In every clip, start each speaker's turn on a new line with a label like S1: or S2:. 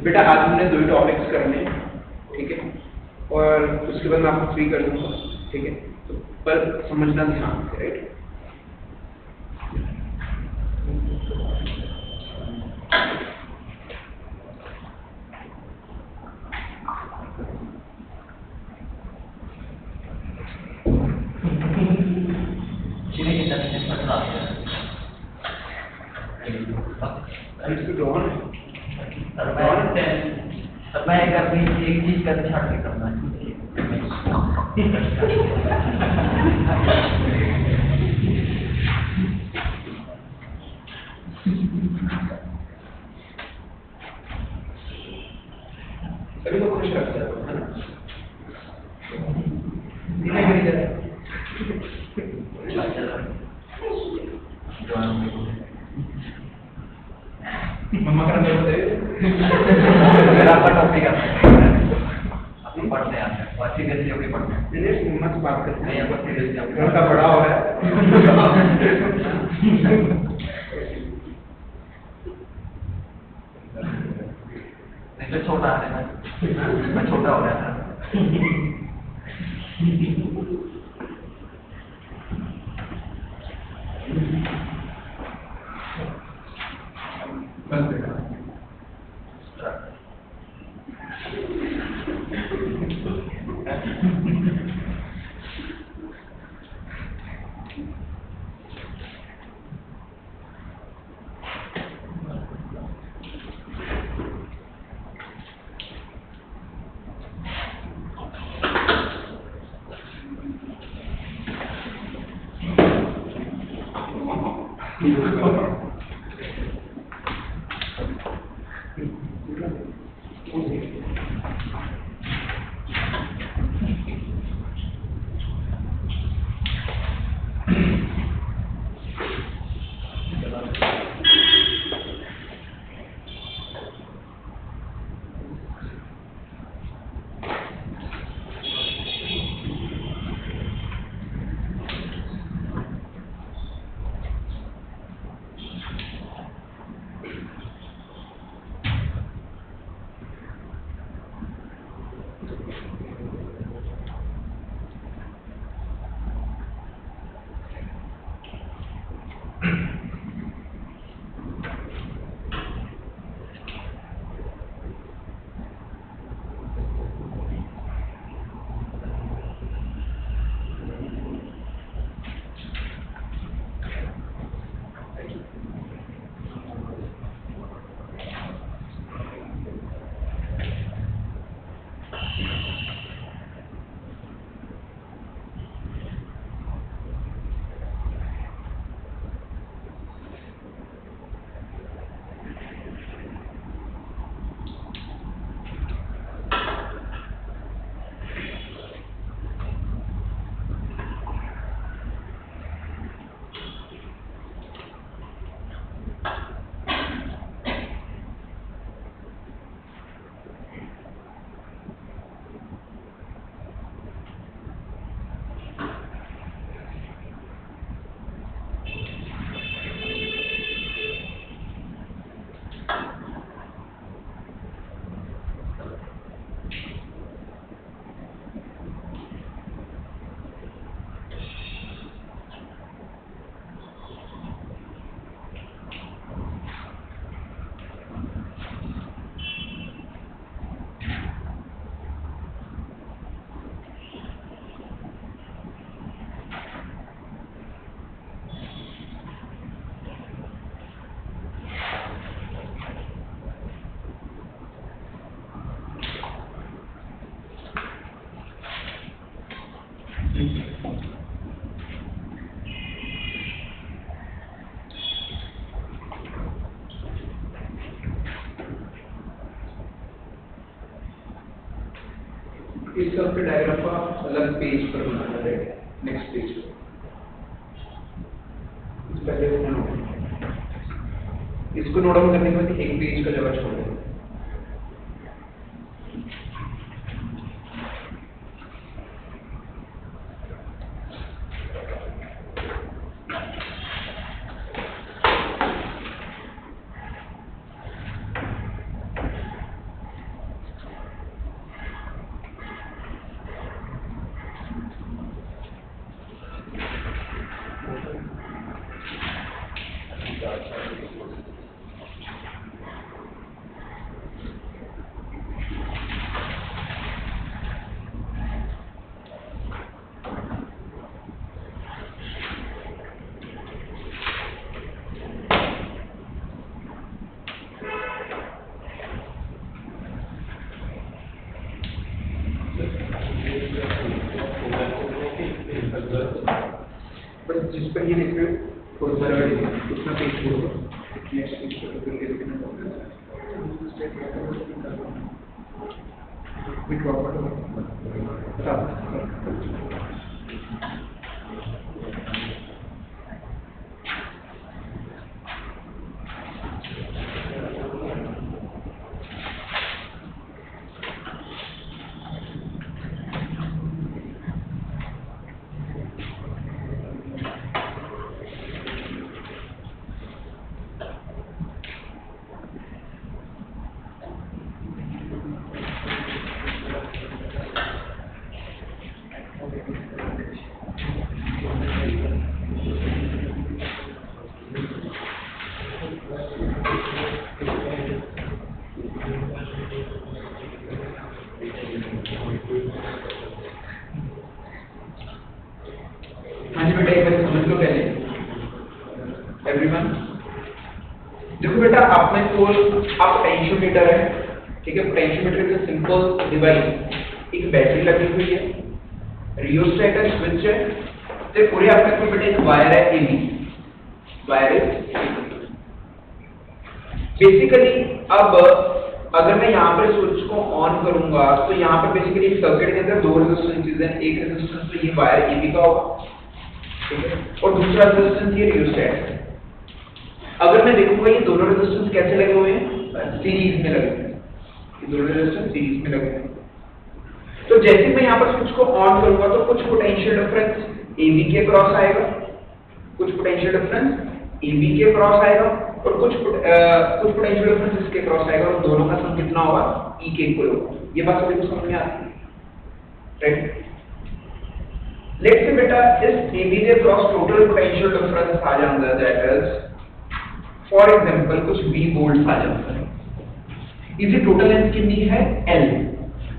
S1: बेटा आज हमने 2 टॉपिक्स करने हैं, ठीक है, और उसके बाद मैं आपको फ्री कर दूंगा, ठीक है, तो पर समझना ध्यान से, राइट।
S2: मैं एक चीज का ध्यान से करना
S1: सभी को खुश रखता है ना। मम्मा का
S2: मेरा आपका टॉपिक है अपनी पढ़ते हैं अच्छी गति अपनी पढ़ते हैं
S1: नहीं मम्मा से बात करते हैं,
S2: यहाँ पर
S1: घर का बड़ा हो रहा है।
S2: नहीं तो छोटा है ना, मैं छोटा हो रहा था।
S1: बस बेटा इस सबके डायग्राम को आप अलग पेज पर बनाना है, नेक्स्ट पेज पर। पहले इसको नोट डाउन करने के बाद एक पेज का जगह छोड़ दें। पर ये देख रहे हो थोड़ा सा रगड़ दिया, उतना पेज छोड़ो, नेक्स्ट पेज पर फिर ये देखना होगा विथ वाटर। हाँ जी बेटा, एक बार समझ लो पहले एवरीवन। देखो बेटा, आपने तो आप पोटेंशियोमीटर है, ठीक है। पोटेंशियोमीटर का सिंपल डिवाइस, एक बैटरी लगी हुई है, रियोस्टेट है, स्विच है, तो पूरे आपके को बेटा एक वायर है एबी, वायर है बेसिकली। अब अगर मैं यहाँ पर स्विच को ऑन करूंगा तो यहाँ पर बेसिकली एक सर्किट के अंदर दो रेजिस्टेंस हैं, एक रेजिस्टेंस तो ये वायर एबी का होगा, ठीक है, और दूसरा रेजिस्टेंस ये रियोस्टेट है। अगर मैं देखूंगा ये दोनों रेजिस्टेंस कैसे लगे हुए हैं, सीरीज में लगे हुए हैं, ये दोनों रेजिस्टेंस सीरीज में लगे हुए हैं। तो जैसे मैं यहाँ पर स्विच को ऑन करूंगा तो कुछ पोटेंशियल डिफरेंस AB के क्रॉस आएगा, कुछ पोटेंशियल डिफरेंस AB के क्रॉस आएगा, और कुछ पोटेंशियल डिफरेंस इसके क्रॉस आएगा, और दोनों का सम कितना होगा, E के इक्वल होगा। ये बात सभी को समझ में आती है, राइट। लेट्स से बेटा इस AB के क्रॉस टोटल पोटेंशियल डिफरेंस आ जाता है, दैट इज फॉर एग्जांपल कुछ V वोल्ट्स आ जाता है। इसकी टोटल लेंथ कितनी है, L।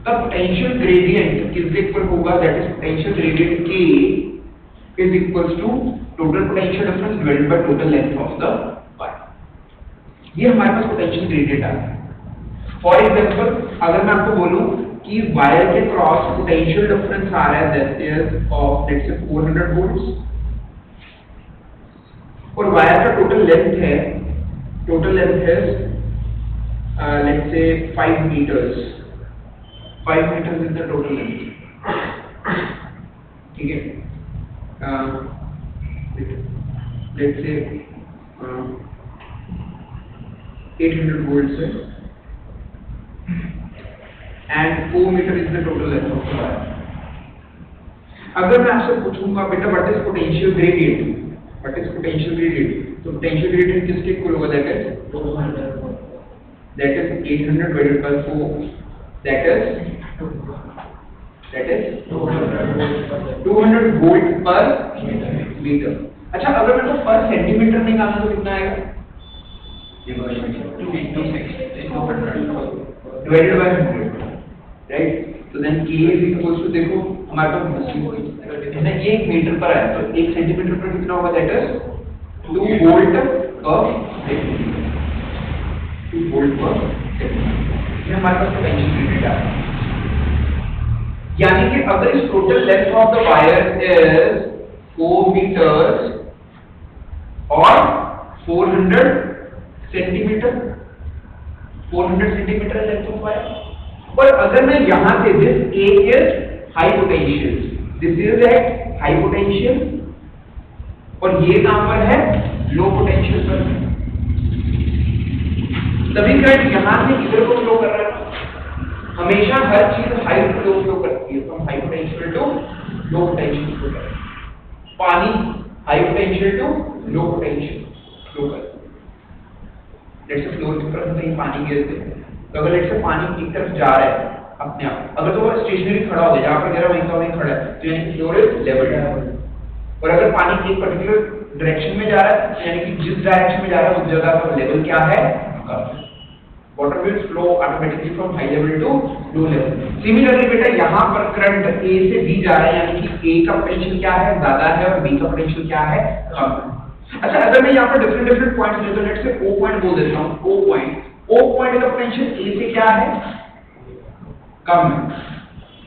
S1: तब पोटेंशियल ग्रेडियंट किसके इक्वल होगा, that is potential gradient K is equals to total potential difference divided by total length of the wire. ये हमारे पास पोटेंशियल ग्रेडियंट आ है। फॉर एग्जांपल अगर मैं आपको बोलूं कि वायर के क्रॉस पोटेंशियल डिफरेंस आ रहा है, that is of let's say 400 volts, और वायर का टोटल लेंथ है, टोटल लेंथ है let's say 5 metres, 5 metres is the total length, ठीक है। लेट्स से 800 volts है, and 4 meter is the total length of the wire। अगर मैं आपसे पूछूंगा बेटा what is potential gradient, what is potential gradient, तो पोटेंशियल ग्रेडियंट किसके इक्वल होगा, that is 800 divided by 4, that is 200 volt per meter। अच्छा, अगर मेरे को पर सेंटीमीटर निकालना तो कितना आएगा, divided by 100, right? So then K is equals to, देखो हमारे पास है ना, ये 1 मीटर पर है, तो 1 सेंटीमीटर पर कितना होगा, दैट इज 2 वोल्ट पर सेकंड, 2 वोल्ट पर सेकंड। ये हमारे पास पोटेंशियल ग्रेडियंट है। यानी कि अगर इस total length of the wire is 4 metres और 400 centimetre, 400 centimetre length of wire, और अगर मैं यहां से this A is high potential, this is at high potential, और ये कहां पर है, लो पोटेंशियल पर। तभी करंट यहां से इधर को फ्लो कर रहा है। हमेशा हर चीज हाई फ्लो करती है, from high potential to low potential flow करती है। पानी high potential to low potential flow करती है। लेट्स से फ्लोर की तरफ कहीं पानी गिरते हैं, तो अगर लेट्स से पानी एक तरफ जा रहा है अपने आप, अगर तो वो स्टेशनरी खड़ा हो गया, जहां पर गिरा वहीं का वहीं खड़ा है, तो यानी कि फ्लोर इज लेवल। और अगर पानी एक पर्टिकुलर डायरेक्शन में जा रहा है, यानी कि जिस डायरेक्शन में जा रहा है उस जगह का लेवल क्या है, कम। Water will flow automatically from high level to low level. Similarly बेटा यहाँ पर करंट A से B जा रहा है, यानी कि A का पोटेंशियल क्या है, ज्यादा है, और B का पोटेंशियल क्या है, कम है। अच्छा, अगर मैं यहाँ पर डिफरेंट पॉइंट्स ले, तो लेट्स से O पॉइंट बोल देता हूँ, O पॉइंट का पोटेंशियल A से क्या है, कम है,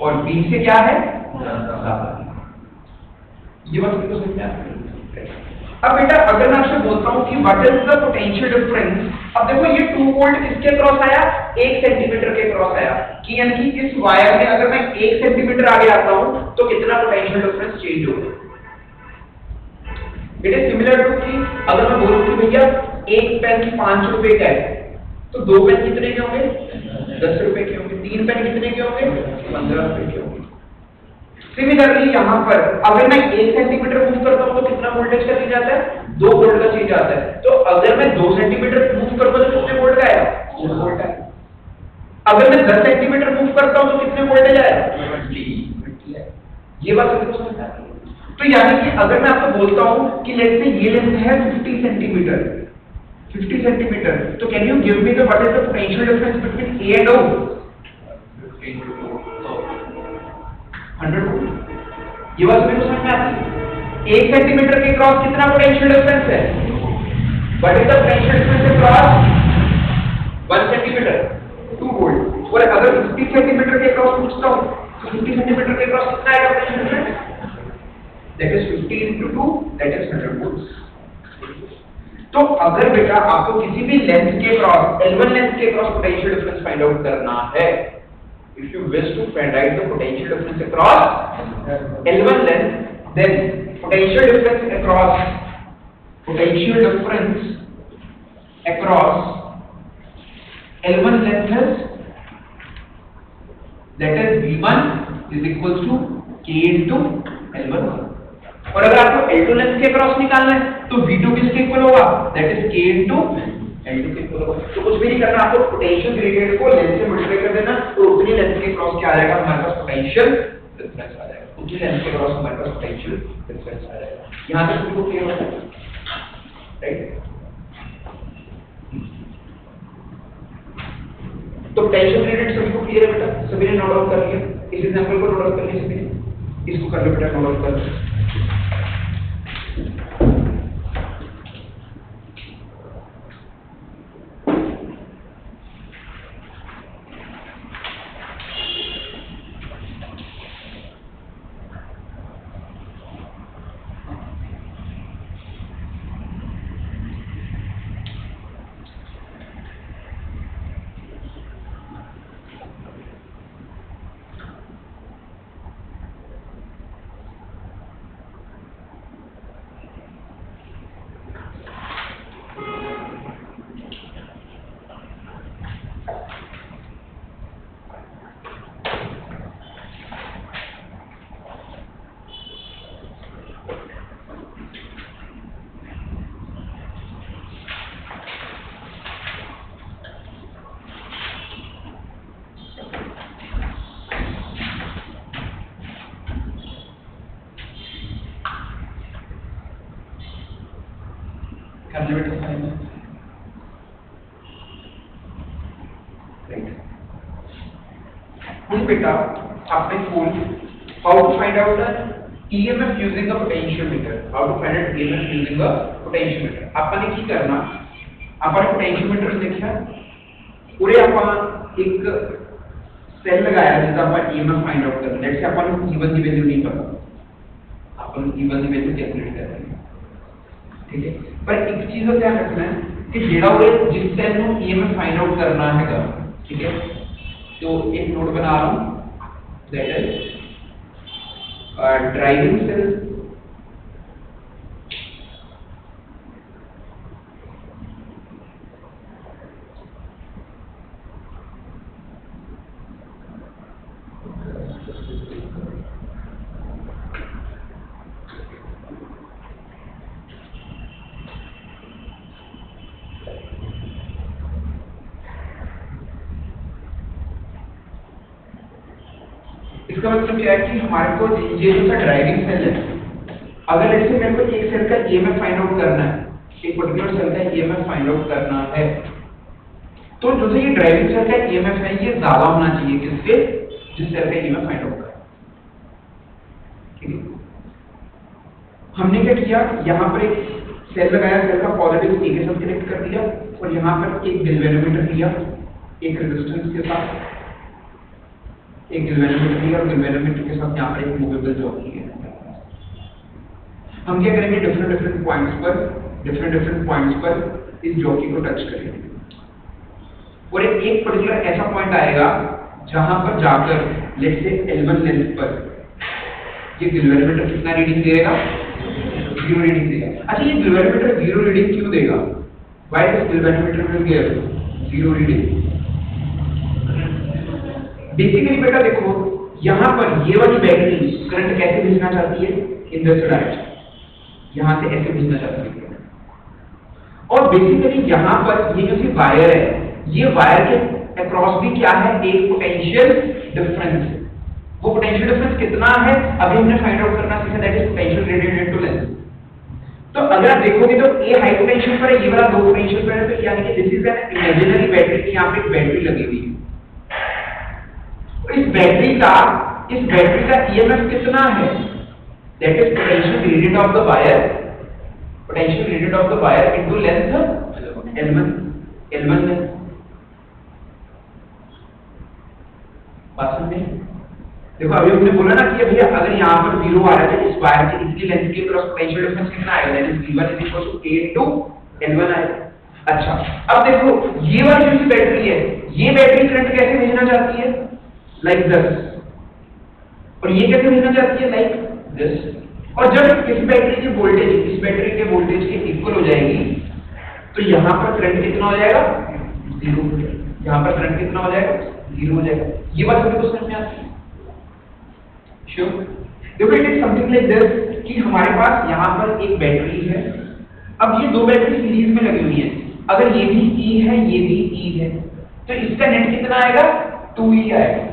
S1: और B से क्या है, ज्यादा। ये बात समझ में आती है, अब बेटा अगर मैं आपसे बोलता हूँ कि what is the potential difference, अब देखो ये 2 वोल्ट किसके क्रॉस आया, 1 सेंटीमीटर के क्रॉस आया, कि यानी कि इस वायर में अगर मैं 1 सेंटीमीटर आगे आता हूँ तो कितना पोटेंशियल डिफरेंस चेंज होगा। इट इज सिमिलर टू कि अगर मैं बोलूं कि भैया एक पेन 5 रुपए का है तो 2 पेन कितने के होंगे, 10 रुपए के होंगे, 3 पेन कितने के होंगे, 15 रुपए के होंगे। सिमिलरली यहाँ पर अगर मैं 1 सेंटीमीटर मूव करता हूँ तो कितना वोल्टेज का चेंज आता है, 2 वोल्ट का चेंज आता है। तो अगर मैं 2 सेंटीमीटर मूव करूंगा तो कितने वोल्ट का आएगा, 4 वोल्ट आएगा। अगर मैं 10 सेंटीमीटर मूव करता हूँ तो कितने वोल्टेज आएगा, 20। ये बात समझ में आती है। तो यानी कि अगर मैं आपको बोलता हूँ कि लेट्स से ये लेंथ है 50 सेंटीमीटर, 50 सेंटीमीटर, तो can you give me the what is the potential difference between A and O, 100 volt. ये बात मेरे को समझ में आती है। 1 सेंटीमीटर के क्रॉस कितना पोटेंशियल डिफरेंस है, what is the potential difference across 1 centimetre, 2 volt. और अगर 50 सेंटीमीटर के क्रॉस पूछता हूं तो 50 सेंटीमीटर के क्रॉस कितना आएगा potential difference, that is 50 into 2, that is 100 volt. तो अगर बेटा आपको किसी भी लेंथ के क्रॉस L1 लेंथ के cross potential difference find out करना है, if you wish to find out the potential difference across L1 length, then potential difference across L1 length is, that is V1 is equals to K into L1। और अगर आपको L2 length के cross निकालना है तो V2 किसके equal होगा, that is K into L2 के इक्वल होगा। तो कुछ भी नहीं करना, आपको पोटेंशियल ग्रेडियंट को लेंथ से मल्टीप्लाई कर देना, तो उतनी लेंथ के क्रॉस क्या आ जाएगा, हमारे पास पोटेंशियल डिफरेंस आ जाएगा। उतनी लेंथ के क्रॉस हमारे पास पोटेंशियल डिफरेंस आ जाएगा। यहां तक सबको क्लियर हो जाएगा, राइट। तो पोटेंशियल ग्रेडियंट सभी को क्लियर है बेटा, सभी ने नोट आउट कर लिया, इस एग्जांपल को नोट आउट कर लिया सभी ने, इसको कर लो बेटा, नोट आउट कर लो। बेटा आपने खोल how to find out the EMF using a potentiometer, how to find out EMF using a potentiometer। आपने की करना, आपने पोटेंशियोमीटर देखा पूरे अपन एक सेल लगाया जिसका अपन EMF फाइंड आउट करना, लेट्स से अपन E1 की वैल्यू नहीं पता, अपन E1 की वैल्यू कैलकुलेट कर रहे हैं, ठीक है। पर एक चीज का ध्यान रखना है कि जेड़ा वो जिस सेल को EMF फाइंड आउट करना है, ठीक है, तो एक नोट बना रहा हूं, दैट इज ड्राइविंग सेल, इसका मतलब क्या है कि हमारे को ये जो ड्राइविंग सेल है, अगर इससे मेरे को एक सेल का EMF फाइंड आउट करना है, एक पर्टिकुलर सेल का EMF फाइंड आउट करना है, तो जो ये ड्राइविंग सेल का EMF है ये ज्यादा होना चाहिए किससे, जिस सेल का EMF फाइंड आउट करें, ठीक है। हमने क्या किया, यहाँ पर एक सेल लगाया, सेल का पॉजिटिव ए के साथ कनेक्ट कर दिया, और यहाँ पर एक गैल्वेनोमीटर लिया, एक रेजिस्टेंस के साथ एक गैल्वेनोमीटर लिया, और गैल्वेनोमीटर के साथ यहाँ पर एक मूवेबल जॉकी है। हम क्या करेंगे, डिफरेंट पॉइंट्स पर इस जॉकी को टच करेंगे और एक पर्टिकुलर ऐसा पॉइंट आएगा जहां पर जाकर लेट्स से L1 लेंथ पर ये गैल्वेनोमीटर कितना रीडिंग देगा, 0 रीडिंग देगा। अच्छा, ये गैल्वेनोमीटर 0 रीडिंग क्यों देगा? Why does galvanometer will give 0 reading? Basically बेटा देखो, यहाँ पर ये वाली बैटरी करंट कैसे भेजना चाहती है, इन दिस डायरेक्शन, यहाँ से ऐसे भेजना चाहती है। और बेसिकली यहाँ पर ये जो सी वायर है, ये वायर के अक्रॉस भी क्या है, एक पोटेंशियल डिफरेंस। वो पोटेंशियल डिफरेंस कितना है अभी हमने फाइंड आउट करना सीखा, that is potential gradient into length. तो अगर आप देखोगे तो ए हाई पोटेंशियल पर है, ये वाला लो पोटेंशियल पर है, तो यानी कि this is an imaginary battery की यहाँ पे एक बैटरी लगी हुई है। इस बैटरी का ईएमएफ कितना है, that is potential gradient of the wire into length L1 length. बात समझे? देखो अभी हमने बोला ना कि भैया अगर यहाँ पर 0 आ रहा है तो इस वायर के इतनी लेंथ के क्रॉस पोटेंशियल डिफरेंस कितना आएगा, that is V1 K into L1 आएगा। अच्छा, अब देखो ये वाली जो बैटरी है, ये बैटरी करंट कैसे भेजना चाहती है, लाइक दिस, और ये कैसे भेजना चाहती है, लाइक दिस। और जब इस बैटरी की वोल्टेज इस बैटरी के वोल्टेज के इक्वल हो जाएगी तो यहाँ पर करंट कितना हो जाएगा, 0 हो जाएगा। यहाँ पर करंट कितना हो जाएगा, 0 हो जाएगा। ये बात सभी को समझ में आती है? श्योर? देखो it is something like this कि हमारे पास यहाँ पर एक बैटरी है, अब ये दो बैटरी सीरीज में लगी हुई है, अगर ये भी E है ये भी E है, तो इसका नेट कितना आएगा, 2E आएगा।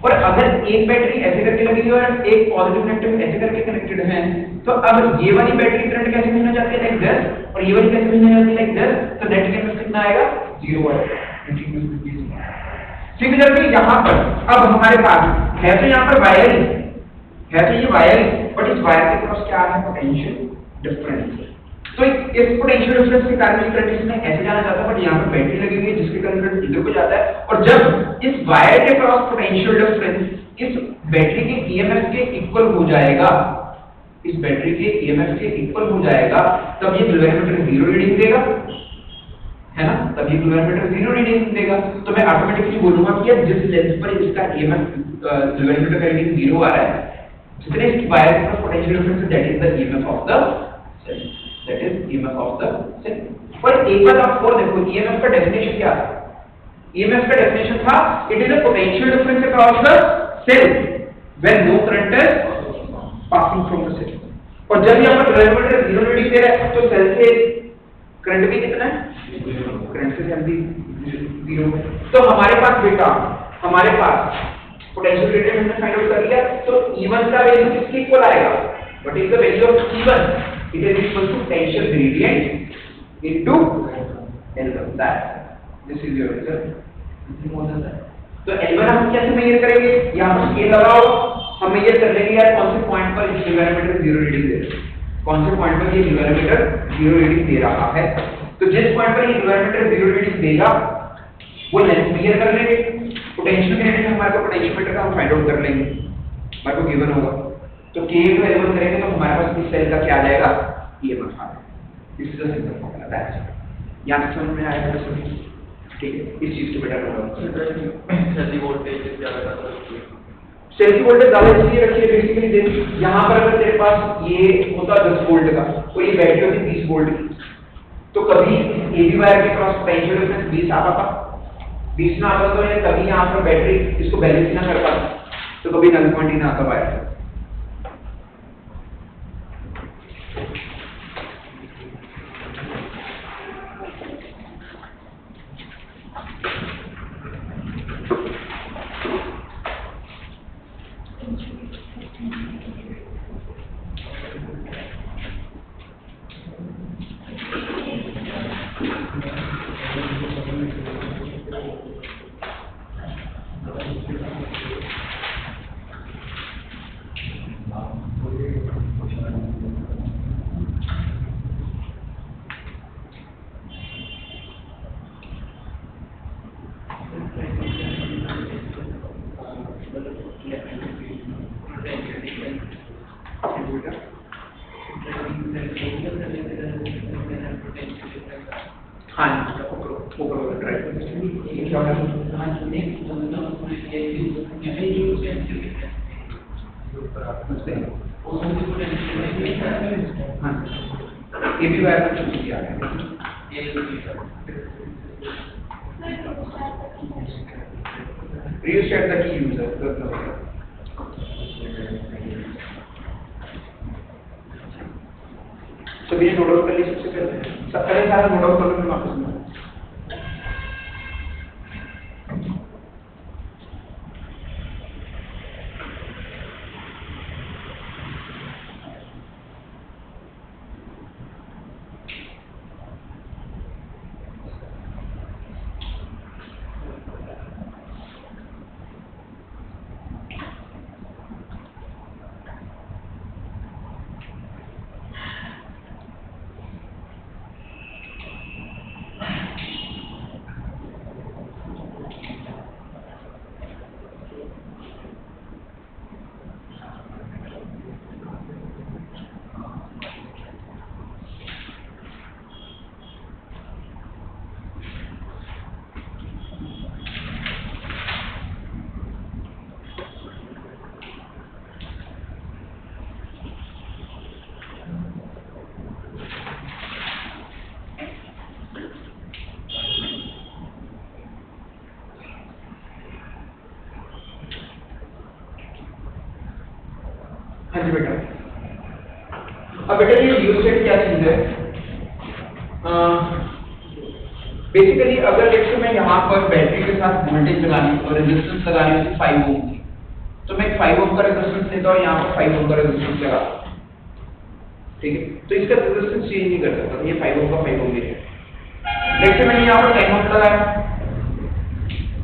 S1: और अगर एक बैटरी ऐसे करके लगी हुई है और एक पॉजिटिव नेगेटिव ऐसे करके कनेक्टेड है, तो अब ये वाली बैटरी करंट कैसे भेजना चाहती है, लाइक दिस, और ये वाली कैसे भेजना चाहती है, लाइक दिस, तो नेट ईएमएफ कितना आएगा, 0 आएगा। सिमिलरली यहाँ पर अब हमारे पास है तो यहाँ पर वायर है तो ये वायर, बट इस वायर के क्रॉस क्या है, पोटेंशियल डिफरेंस। तो इस पोटेंशियल डिफरेंस के कारण ये करंट इसमें ऐसे जाना चाहता है, बट यहाँ पर बैटरी लगी हुई है जिसके कारण करंट इधर को जाता है। और जब इस वायर के क्रॉस पोटेंशियल डिफरेंस इस बैटरी के ईएमएफ के इक्वल हो जाएगा, इस बैटरी के ईएमएफ के इक्वल हो जाएगा, तब ये गैल्वेनोमीटर 0 रीडिंग देगा, है ना, तब ये गैल्वेनोमीटर 0 रीडिंग देगा। तो मैं ऑटोमेटिकली बोलूंगा कि जिस लेंथ पर इसका ईएमएफ गैल्वेनोमीटर का रीडिंग 0 आ रहा है, जितने इसकी वायर के cross potential difference, that is the EMF of the cell, that is EMF of the cell. पर एक बात आप और देखो, ईएमएफ का डेफिनेशन क्या था? ईएमएफ का डेफिनेशन था it is a potential difference across the cell when no current is passing from the cell. और जब यहाँ पर गैल्वेनोमीटर 0 रीडिंग दे रहा है तो सेल से करंट भी कितना है, करंट से सेल भी 0। तो हमारे पास बेटा, हमारे पास पोटेंशियल ग्रेडियंट हमने फाइंड आउट कर लिया, तो E1 का वैल्यू किसके इक्वल आएगा, what is the value of E1, it is equal to potential gradient into L1, that this is your answer. तो L1 हम कैसे मेजर करेंगे, यहां पर स्केल लगाओ, हम मेजर कर लेंगे यार कौन से पॉइंट पर गैल्वेनोमीटर 0 रीडिंग दे रहा है, कौन से पॉइंट पर ये गैल्वेनोमीटर 0 रीडिंग दे रहा है। तो जिस पॉइंट पर ये गैल्वेनोमीटर 0 रीडिंग देगा वो लेंथ मेजर कर लेंगे, पोटेंशियल ग्रेडियंट हमारे को पोटेंशियोमीटर का हम फाइंड आउट कर लेंगे, हमारे को गिवन होगा। तो K को L1 करेंगे तो हमारे पास इस सेल का क्या आ जाएगा, EMF आ जाएगा। This is the simple formula, that's it. यहां तक समझ में आया है सभी? ठीक है, इस चीज को बेटा होगा।
S2: सेल की वोल्टेज ज्यादा करता है,
S1: सेल की वोल्टेज ज्यादा इसलिए रखी है बेसिकली देख, यहां पर अगर तेरे पास ये होता 10 वोल्ट का और ये बैटरी होती 20 वोल्ट की, तो कभी AB वायर के क्रॉस पोटेंशियल डिफरेंस 20 आ पाता, 20 ना आता तो ये कभी यहाँ पर बैटरी इसको बैलेंस ना कर पाता, तो कभी नल पॉइंट ही ना आता वायर। क्या है हाँ ये भी वायर को चूज किया है रियोस्टेट का की यूज है सभी नोट आउट कर ली सबसे पहले सारा नोट आउट कर लो मैं वापस में हाँ जी बेटा अब बेटा ये रियोस्टेट क्या चीज है बेसिकली अगर लेट्स मैं यहाँ पर बैटरी के साथ वोल्टेज लगा लूँ और रेजिस्टेंस लगा लूँ 5 ओम की तो मैं 5 ओम का रेजिस्टेंस लेता हूँ यहाँ पर 5 ओम का रेजिस्टेंस लगा ठीक है तो इसका रेजिस्टेंस चेंज नहीं कर सकता ये 5 ओम का 5 ओम ही है लेट्स मैंने यहाँ पर 10 ओम लगाया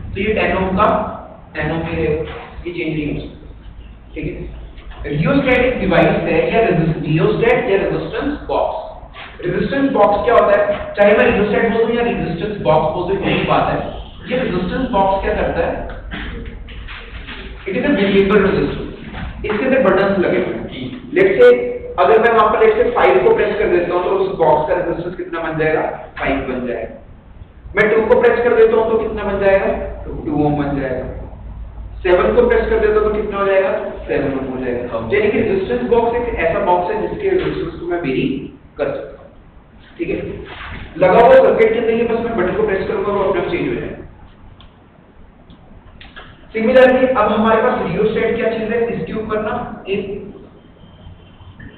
S1: तो ये 10 ओम का 10 ओम ही रहेगा ये चेंज नहीं हो सकता ठीक है रियोस्टेटिक डिवाइस है या रियोस्टेट या रेजिस्टेंस बॉक्स रेजिस्टेंस बॉक्स क्या होता है चाहे मैं रियोस्टेट बोल दूं या रेजिस्टेंस बॉक्स बोल दूं यही बात है ये रेजिस्टेंस बॉक्स क्या करता है it is a variable resistance इसके अंदर बटन्स लगे हुए हैं लेट्स से अगर मैं वहां पर लेट्स से 5 को प्रेस कर देता हूं तो उस बॉक्स का रेजिस्टेंस कितना बन जाएगा 5 बन जाएगा मैं 2 को प्रेस कर देता हूं तो कितना बन जाएगा 2 ओम बन जाएगा 7 को प्रेस कर देता तो कितना हो जाएगा 7 ओम हो जाएगा यानी कि रेजिस्टेंस बॉक्स एक ऐसा बॉक्स है जिसके रेजिस्टेंस को मैं वेरी कर सकता हूं ठीक है लगा हुआ सर्किट के अंदर ही बस मैं बटन को प्रेस करूंगा वो अपने आप चेंज हो जाएगा सिमिलरली अब हमारे पास रियोस्टेट क्या चीज है इसके ऊपर ना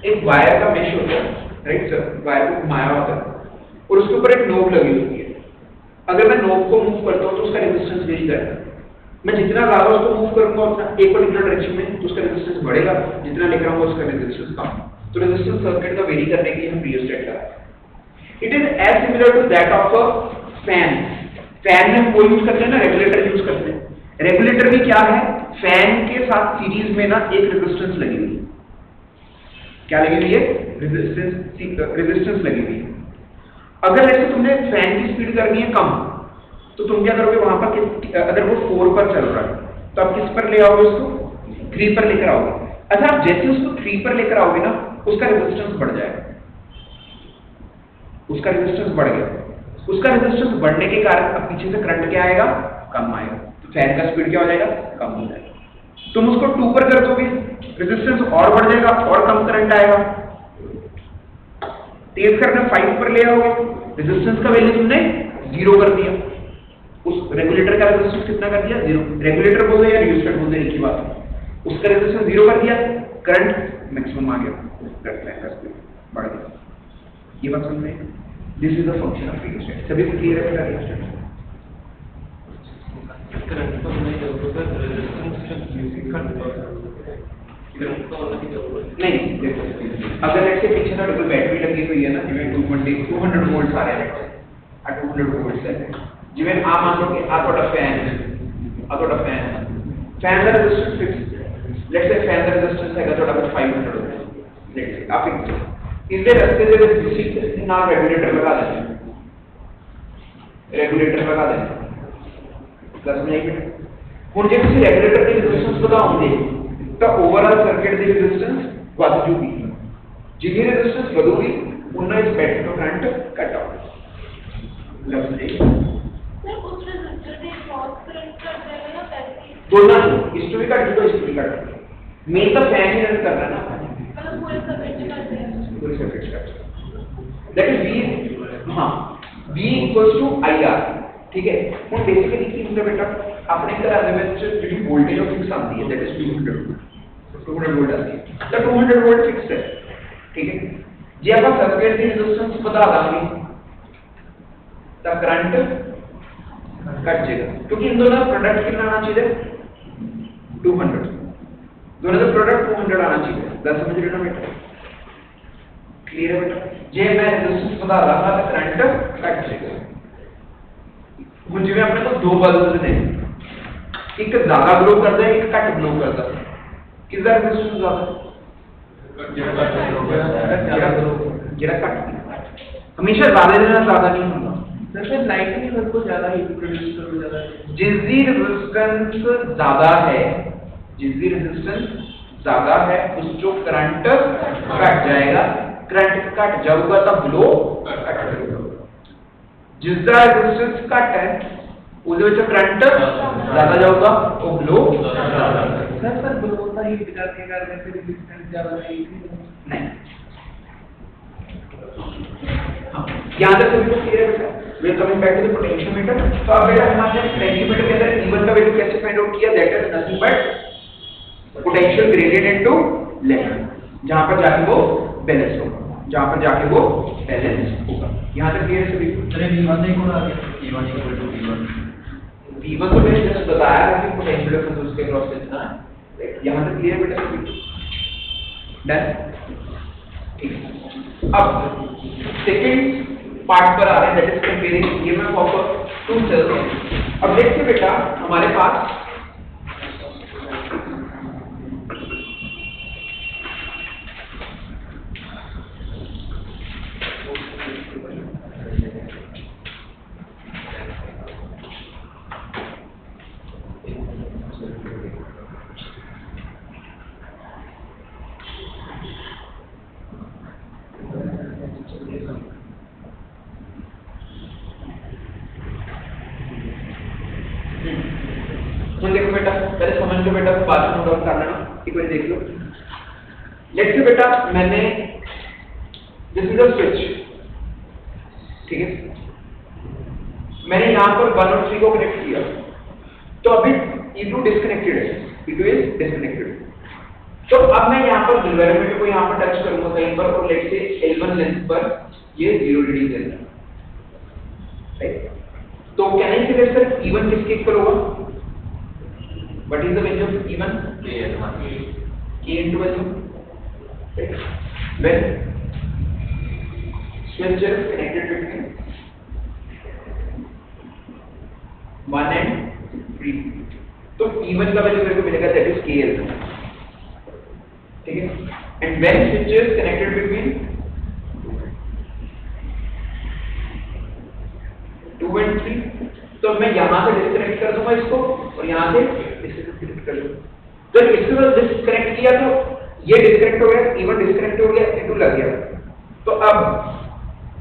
S1: एक वायर का मेश होता है राइट सर वायर को घुमाया होता है और उसके ऊपर एक नोब लगी होती है अगर मैं नोब को मूव करता हूं तो उसका रेजिस्टेंस वेरी करता है मैं जितना ज्यादा उसको मूव करूंगा उतना एक पर्टिकुलर डायरेक्शन में तो उसका रेजिस्टेंस बढ़ेगा जितना लेकर आऊंगा उसका रेजिस्टेंस कम तो रेजिस्टेंस सर्किट का वेरी करने के लिए हम रियोस्टेट लगाते it is as similar to that of a fan fan में हम वो यूज करते हैं ना रेगुलेटर यूज करते हैं रेगुलेटर भी क्या है फैन के साथ सीरीज में ना एक रेजिस्टेंस लगी हुई है क्या लगी हुई है रेजिस्टेंस लगी हुई है अगर ऐसे तुमने फैन की स्पीड करनी है कम तो तुम क्या करोगे वहां पर अगर वो 4 पर चल रहा है तो आप किस पर ले आओगे उसको 3 पर लेकर आओगे अच्छा आप जैसे उसको 3 पर लेकर आओगे ना उसका रेजिस्टेंस बढ़ जाएगा उसका रेजिस्टेंस बढ़ गया उसका रेजिस्टेंस बढ़ने के कारण अब पीछे से करंट क्या आएगा कम आएगा तो फैन का स्पीड क्या हो जाएगा कम हो जाएगा तुम उसको 2 पर कर दोगे रेजिस्टेंस और बढ़ जाएगा और कम करंट आएगा तेज करके 5 पर ले आओगे रेजिस्टेंस का वैल्यू तुमने 0 कर दिया उस रेगुलेटर का रेजिस्टेंस कितना कर दिया 0 रेगुलेटर बोल दो या रियोस्टेट बोल दो एक ही बात उसका रेजिस्टेंस 0 कर दिया करंट मैक्सिमम आ गया फैन का स्पीड बढ़ गया ये बात समझ में this is the function of rheostat सभी को क्लियर है बेटा रियोस्टेट
S3: करंट तो नहीं जरूरत है रेजिस्टेंस सिर्फ म्यूजिक का करंट तो होने की जरूरत
S1: नहीं देखो अगर ऐसे पीछे ना डबल बैटरी लगी हुई है ना जिसमें 200 वोल्ट आ रहे हैं 200 वोल्ट है जिवें आप मान लो कि आप थोड़ा फैन फैन का resistance fix let's say fan का रेजिस्टेंस है थोड़ा कुछ 500 लेट्स से आप फिक्स इसके रास्ते से किसी ना रेगुलेटर लगा दें प्लस में एक ਹੁਣ ਜੇ ਤੁਸੀਂ ਰੈਗੂਲੇਟਰ ਦੀ ਰੈਜ਼ਿਸਟੈਂਸ ਵਧਾਉਂਦੇ ਤਾਂ ਓਵਰਆਲ ਸਰਕਟ ਦੀ ਰੈਜ਼ਿਸਟੈਂਸ ਵਧ ਜੂਗੀ ਜਿੰਨੀ ਰੈਜ਼ਿਸਟੈਂਸ ਵਧੂਗੀ ਉਨਾ ਇਸ ਬੈਟਰੀ ਤੋਂ ਕਰੰਟ ਘਟ ਆਊਗਾ ਲਫ਼ਜ਼ दोनों इस टू भी कट दो, इस टू भी कट दो, मेन तो फैन ही रन कर रहा है ना,
S4: पूरे सब्जेक्ट करते हैं।
S1: पूरे सब्जेक्ट का दैट इज V, हाँ V इक्वल्स टू IR, ठीक है। ਹੁਣ बेसिकली ਕੀ ਹੁੰਦਾ बेटा, ਆਪਣੇ ਘਰਾਂ ਦੇ ਵਿੱਚ ਜਿਹੜੀ ਵੋਲਟੇਜ ਉਹ ਫਿਕਸ ਆਉਂਦੀ ਹੈ, दैट इज 200 वोल्ट आती है, तो 200 वोल्ट फिक्स है, ठीक है। ਜੇ ਆਪਾਂ सर्किट ਦੀ रेजिस्टेंस ਵਧਾ ਦਾਂਗੇ ਤਾਂ करंट घट जाएगा, क्योंकि इन दोनों का प्रोडक्ट कितना आना चाहिए, 200, दोनों का प्रोडक्ट 200 आना चाहिए। 10 समझ रहे हो बेटा, क्लियर है बेटा। जे मैं रेजिस्टेंस बढ़ा रहा था तो करंट घट जाएगा। ਹੁਣ ਜਿਵੇਂ ਆਪਣੇ ਕੋਲ ਦੋ ਬਲਬਸ ਨੇ, ਇੱਕ ਜ਼ਿਆਦਾ ਗਲੋ ਕਰਦਾ ਹੈ, ਇੱਕ ਘੱਟ ਗਲੋ ਕਰਦਾ ਹੈ, ਕਿਹਦਾ ਰੈਜ਼ਿਸਟੈਂਸ ਜ਼ਿਆਦਾ, ਜਿਹੜਾ ਘੱਟ, ਹਮੇਸ਼ਾ ਜ਼ਿਆਦਾ ਦੇ ਨਾਲ ਜ਼ਿਆਦਾ ਨਹੀਂ ਹੁੰਦਾ।
S3: जैसे लाइट नहीं सबको ज्यादा हीट प्रोड्यूस करो ज्यादा
S1: जिसकी रेजिस्टेंस ज्यादा है, जिसकी रेजिस्टेंस ज्यादा है उस जो करंट घट जाएगा, करंट घट जाऊगा तो ग्लो घट जाएगा। जिसका रेजिस्टेंस घट है उसके ਵਿੱਚ करंट ज्यादा जाऊगा वो ग्लो
S3: सर सर ग्लो का हीट करने का रेजिस्टेंस ज्यादा नहीं।
S1: यहाँ तक सभी को क्लियर है बेटा। We are coming back to the potentiometer. तो अब बेटा हमारे पोटेंशियोमीटर के अंदर E1 का वैल्यू कैसे फाइंड आउट किया, that is nothing but potential gradient into length, जहां पर जाके वो बैलेंस होगा, जहां पर जाके वो बैलेंस होगा। यहाँ तक क्लियर है सभी को।
S2: चलिए V1 नहीं होगा आगे, E1 equal to V1,
S1: V1 तो मैंने जस्ट बताया है कि पोटेंशियल डिफरेंस उसके क्रॉस कितना है। यहाँ तक क्लियर बेटा सभी को, डन, ठीक। अब सेकंड पार्ट पर आ रहे हैं, that is comparing EMF of two cells. अब देखिए बेटा हमारे पास देखो बेटा, पहले समझ लो बेटा, बाद में नोट डाउन कर लेना, एक बार देख लो। लेट्स से बेटा मैंने दिस इज अ स्विच, ठीक है, मैंने यहाँ पर 1 और 3 को कनेक्ट किया, तो अभी E2 डिस्कनेक्टेड है, E2 इज डिस्कनेक्टेड। तो अब मैं यहाँ पर गैल्वेनोमीटर को यहाँ पर टच करूंगा कहीं पर, और लेट्स से L1 लेंथ पर ये 0 रीडिंग दे रहा है, राइट। तो कैन आई से सर E1 किसके इक्वल होगा, what is the value of E1? K into value, right? When switch is connected between 1 and 3, तो E1 का वैल्यू मेरे को मिलेगा, that is KL, ठीक है। and when switch is connected between 2 and 3, तो मैं यहाँ से डिस्कनेक्ट कर दूंगा इसको और यहाँ से डिस्कनेक्ट कर दूंगा। तो इसके बाद डिस्कनेक्ट किया तो ये डिस्कनेक्ट हो गया, E1 डिस्कनेक्ट हो गया, E2 लग गया। तो अब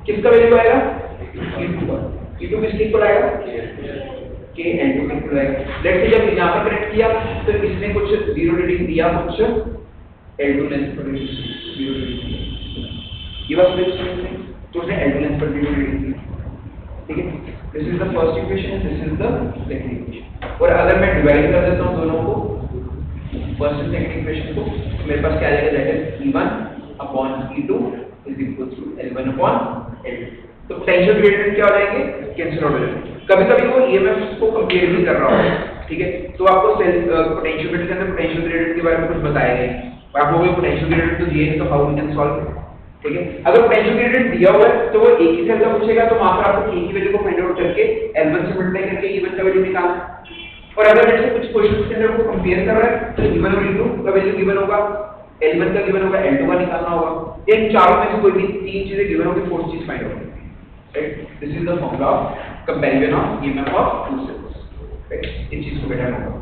S1: किसका वैल्यू आएगा, E2 का। E2 किसके इक्वल आएगा, K L2 के इक्वल आएगा। लेट्स से जब यहाँ पर कनेक्ट किया तो इसने कुछ 0 रीडिंग दिया, कुछ L2 लेंथ पर 0 रीडिंग दिया, ये बस स्विच तो उसने L2 लेंथ पर 0 रीडिंग दिया, ठीक है। This is the first equation, this is the second equation. और अगर मैं डिवाइड कर देता हूँ दोनों को, फर्स्ट एंड सेकंड इक्वेशन को, तो मेरे पास क्या आ जाएगा, that is E1 upon E2 is equal to L1 upon L2। तो पोटेंशियल ग्रेडियंट क्या हो जाएंगे, कैंसिल आउट हो जाएंगे। कभी-कभी वो ईएमएफ को कंपेयर भी कर रहा हो, ठीक है, तो आपको पोटेंशियोमीटर के अंदर पोटेंशियल ग्रेडियंट के बारे में कुछ बताया गया है, और आप लोगों को पोटेंशियल ग्रेडियंट तो दिए, तो हाउ वी कैन सॉल्व, ठीक है। अगर पोटेंशियल ग्रेडियंट दिया हुआ है तो वो एक ही सेल का पूछेगा, तो वहां पर आपको K की वैल्यू को फाइंड आउट करके L1 से मल्टीप्लाई करके E1 का वैल्यू निकालना। और अगर जैसे कुछ क्वेश्चंस के अंदर वो कंपेयर कर रहा है तो E1 और E2 का वैल्यू गिवन होगा, L1 का गिवन होगा, L2 का निकालना होगा। इन चारों में से कोई भी तीन चीजें गिवन होगी, फोर्थ चीज फाइंड आउट होगी, right. This is the formula of comparison of EMF of two cells, right. इस चीज को बेटा नोट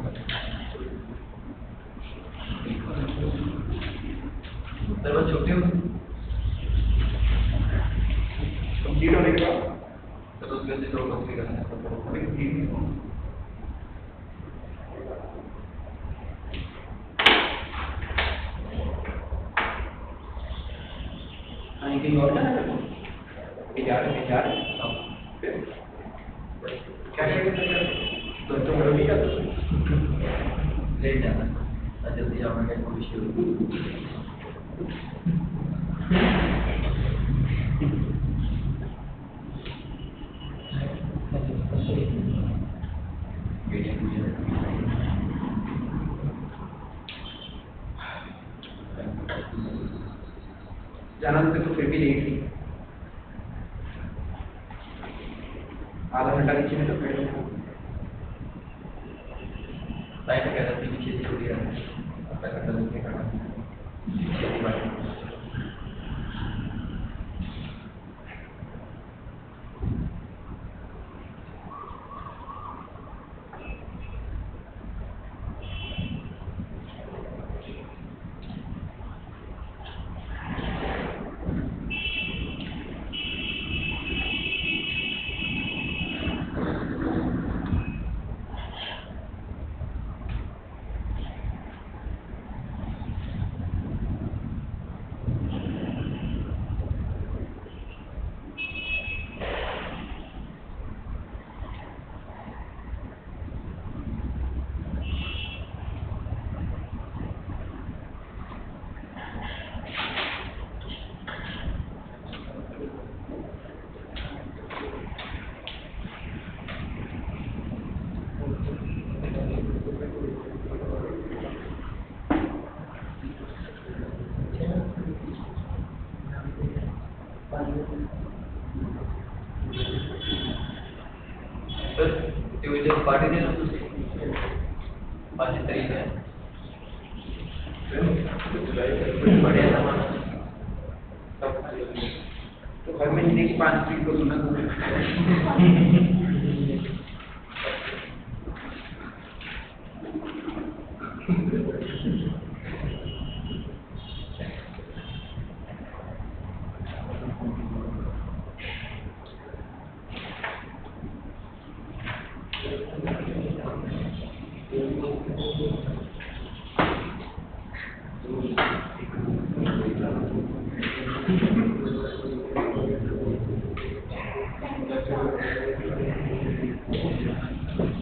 S2: सर वो छुट्टी
S1: कंप्लीट होने के बाद
S2: तो उसमें से 2 कंप्लीट करना है।
S1: अभी
S2: क्या करेंगे?
S3: तो तुम्हारा भी क्या
S2: लेट जाना और जल्दी जाना क्या कोई इश्यू
S1: जाना तो फिर भी लेट ही, आधा घंटा नीचे में तो फिर
S2: लाइट कह रहा थी पीछे से छोड़ी है अपना कटल लेके खड़ा खेती बाड़ी तो पार्टी देना पाँच तरीके हैं बढ़िया सामान
S1: तो हर महीने की 5 तारीख को सुना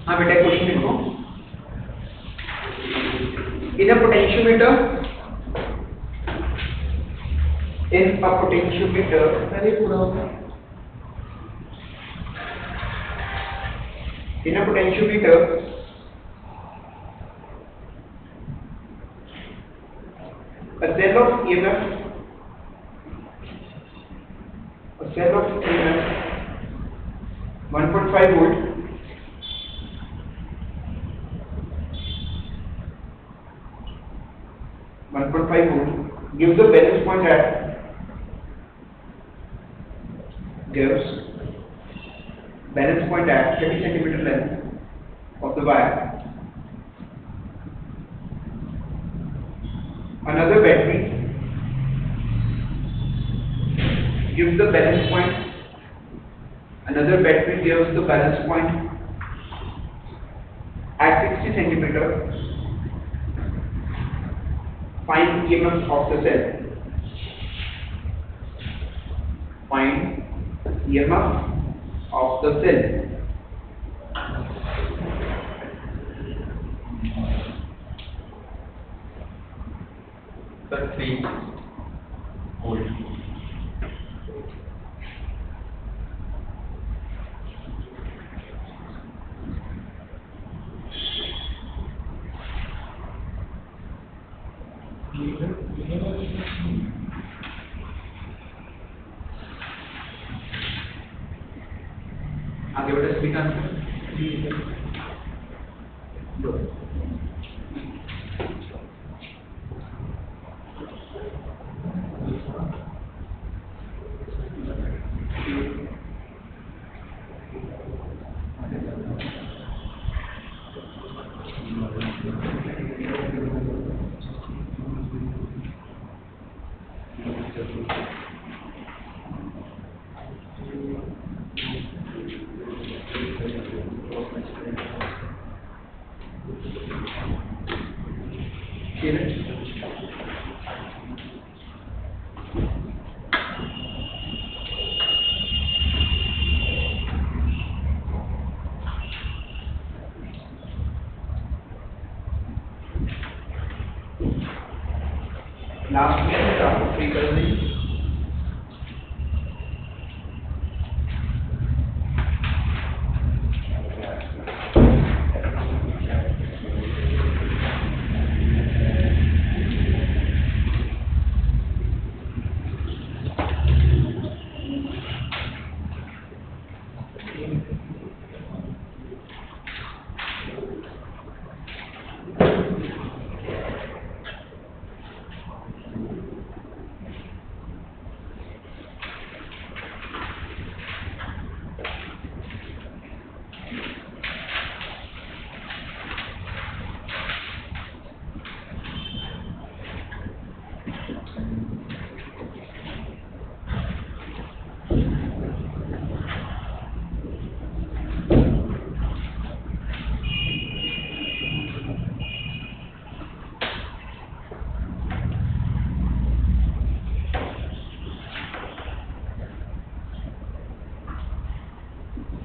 S1: हाँ बेटा क्वेश्चन लिखो in a potentiometer पहले पूरा होगा in a potentiometer a cell of EMF 1.5 volt gives the balance point at balance point at 30 centimeter length of the wire. Another battery gives the balance point. Another battery gives the balance point at 60 centimeter. Find EMF of the cell. Find EMF of the cell.
S2: पर 3 volt
S1: आगे बढ़े सभी का answer दो last में आपको free कर दी।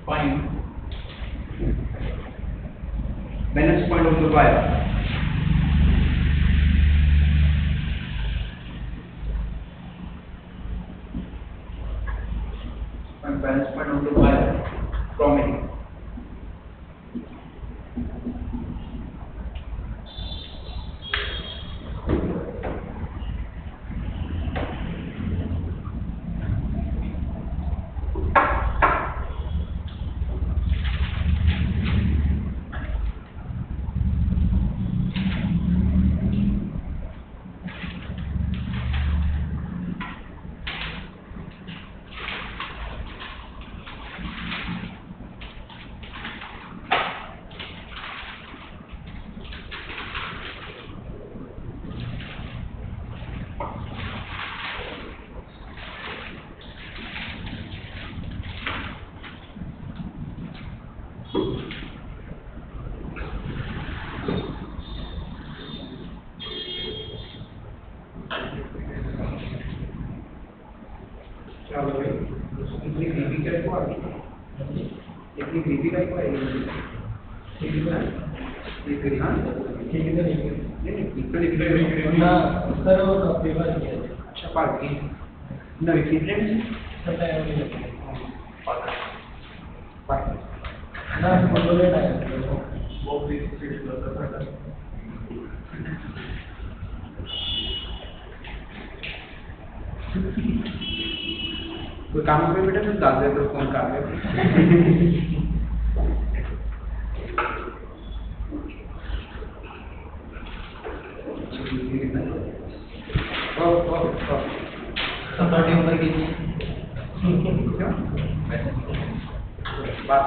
S1: Find balance point of the wire. Find balance point of the wire from it. चलो भाई इतनी ग्रेवी क्या को आ गई इतनी ग्रेवी का को आएगी ठीक है ये फिर हां ठीक है नहीं इतना ना सर वो पेपर किया अच्छा पार्ट की ना रिफ्लेक्ट पता है पार्ट ना बोले ना वो भी फिट होता था कोई काम पे बेटा तुम डाल दे तो फोन कर ले ओ
S2: सपोर्ट ऊपर कीजिए
S1: बात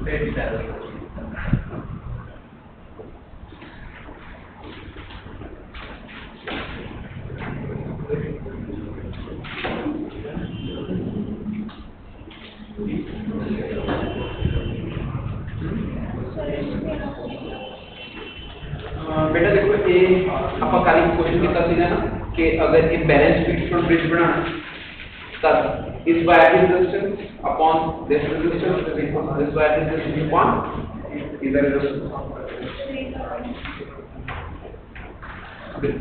S2: पेट दर्द
S1: बेटा देखो ये आपका काली क्वेश्चन कितना सीधा ना कि अगर ये बैलेंस फीट फ्रॉम ब्रिज बनाना तब इस वायर की resistance upon this resistance this wire की रेजिस्टेंस अपॉन इधर रेजिस्टेंस